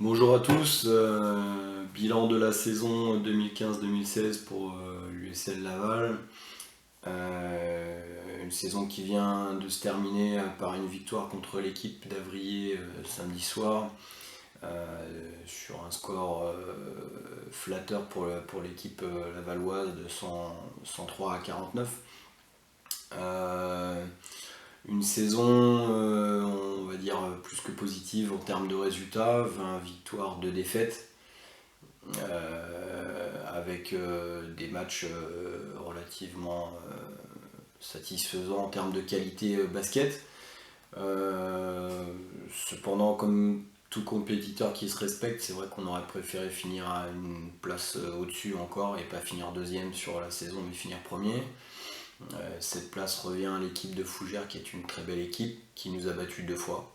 Bonjour à tous, bilan de la saison 2015-2016 pour l'USL Laval. Une saison qui vient de se terminer par une victoire contre l'équipe d'Avrier samedi soir sur un score flatteur pour l'équipe lavalloise de 103 à 49. Une saison, on va dire, plus que positive en termes de résultats, 20 victoires, 2 défaites, avec des matchs relativement satisfaisants en termes de qualité basket. Cependant, comme tout compétiteur qui se respecte, c'est vrai qu'on aurait préféré finir à une place au-dessus encore et pas finir deuxième sur la saison mais finir premier. Cette place revient à l'équipe de Fougères qui est une très belle équipe qui nous a battus 2 fois,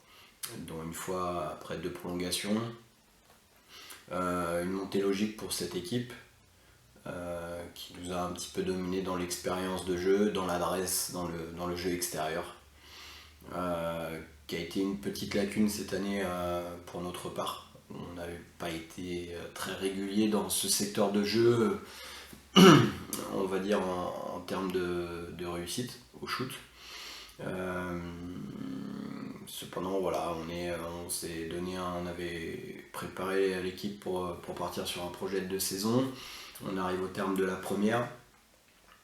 dont une fois après 2 prolongations. Une montée logique pour cette équipe qui nous a un petit peu dominé dans l'expérience de jeu, dans l'adresse, dans le jeu extérieur, qui a été une petite lacune cette année pour notre part. On n'avait pas été très régulier dans ce secteur de jeu, on va dire en termes de réussite au shoot. Cependant voilà, on s'est donné on avait préparé l'équipe pour partir sur un projet de 2 saisons. On arrive au terme de la première.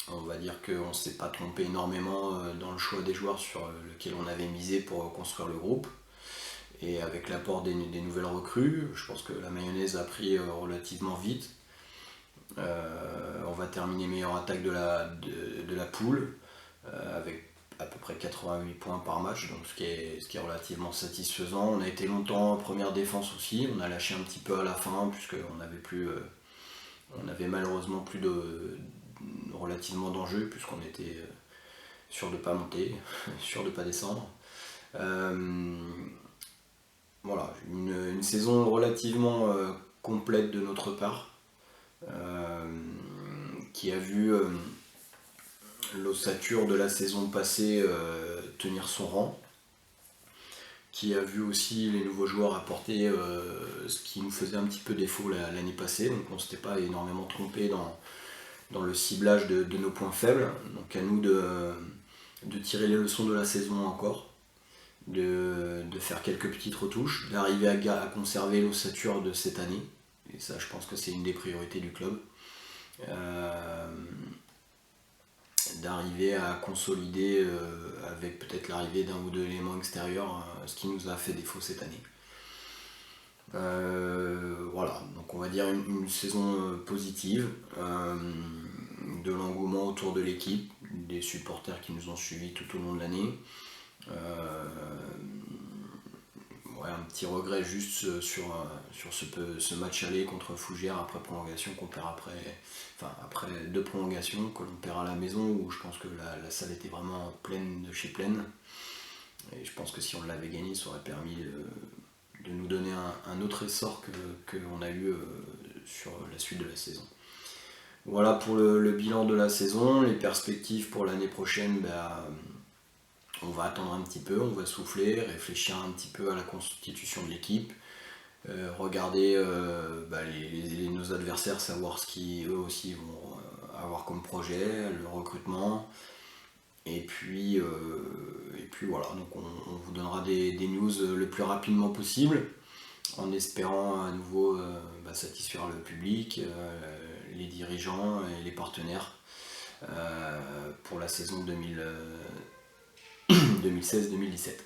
On va dire qu'on ne s'est pas trompé énormément dans le choix des joueurs sur lequel on avait misé pour construire le groupe. Et avec l'apport des nouvelles recrues, je pense que la mayonnaise a pris relativement vite. On va terminer meilleure attaque de la poule avec à peu près 88 points par match, donc ce qui est relativement satisfaisant. On a été longtemps en première défense aussi, on a lâché un petit peu à la fin puisqu'on avait malheureusement plus relativement d'enjeux puisqu'on était sûr de ne pas monter, sûr de ne pas descendre. Voilà, une saison relativement complète de notre part. Qui a vu l'ossature de la saison passée tenir son rang, qui a vu aussi les nouveaux joueurs apporter ce qui nous faisait un petit peu défaut l'année passée, donc on ne s'était pas énormément trompé dans le ciblage de nos points faibles, donc à nous de tirer les leçons de la saison encore, de faire quelques petites retouches, d'arriver à conserver l'ossature de cette année, et ça je pense que c'est une des priorités du club. D'arriver à consolider avec peut-être l'arrivée d'un ou deux éléments extérieurs ce qui nous a fait défaut cette année. Voilà, donc on va dire une saison positive, de l'engouement autour de l'équipe, des supporters qui nous ont suivis tout au long de l'année. Un petit regret juste sur ce match aller contre Fougères après prolongation qu'on perd après 2 prolongations que l'on perd à la maison, où je pense que la salle était vraiment pleine de chez pleine, et je pense que si on l'avait gagné ça aurait permis de nous donner un autre essor que l'on a eu sur la suite de la saison. Voilà pour le bilan de la saison. Les perspectives pour l'année prochaine, on va attendre un petit peu, on va souffler, réfléchir un petit peu à la constitution de l'équipe, regarder nos adversaires, savoir ce qu'ils eux aussi vont avoir comme projet, le recrutement. Et puis voilà, donc on vous donnera des news le plus rapidement possible, en espérant à nouveau satisfaire le public, les dirigeants et les partenaires pour la saison 2016-2017.